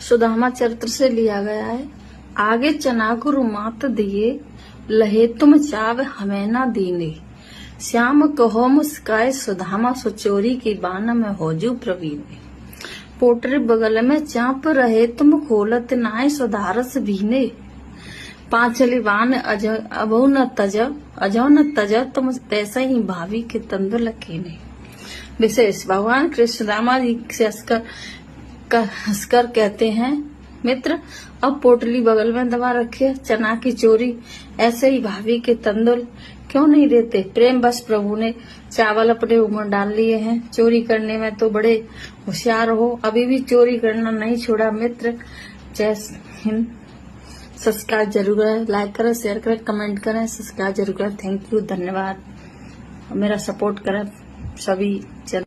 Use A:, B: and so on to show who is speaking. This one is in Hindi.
A: सुदामा चरित्र से लिया गया है। आगे चना गुरु मात दिए, लहे तुम चाव हमें ना दीने। श्याम कहो मुस्काए सुदामा, सुचोरी की बान में होजू प्रवीण। पोटरी बगल में चाप रहे तुम, खोलत नाय सुधारस भीने। पांचली बान अजो न तज, तुम तैसे ही भावी के तंदुर लकीने। विशेष भगवान कृष्ण रामा जी से हंसकर कहते हैं, मित्र अब पोटली बगल में दबा रखे, चना की चोरी ऐसे ही भाभी के तंदुल क्यों नहीं देते। प्रेम बस प्रभु ने चावल अपने ऊपर डाल लिए हैं। चोरी करने में तो बड़े होशियार हो, अभी भी चोरी करना नहीं छोड़ा। मित्र जय हिंद। सब्सक्राइब जरूर करें, लाइक करें, शेयर करें, कमेंट करें, सब्सक्राइब जरूर करें। थैंक यू, धन्यवाद। मेरा सपोर्ट करें सभी चैनल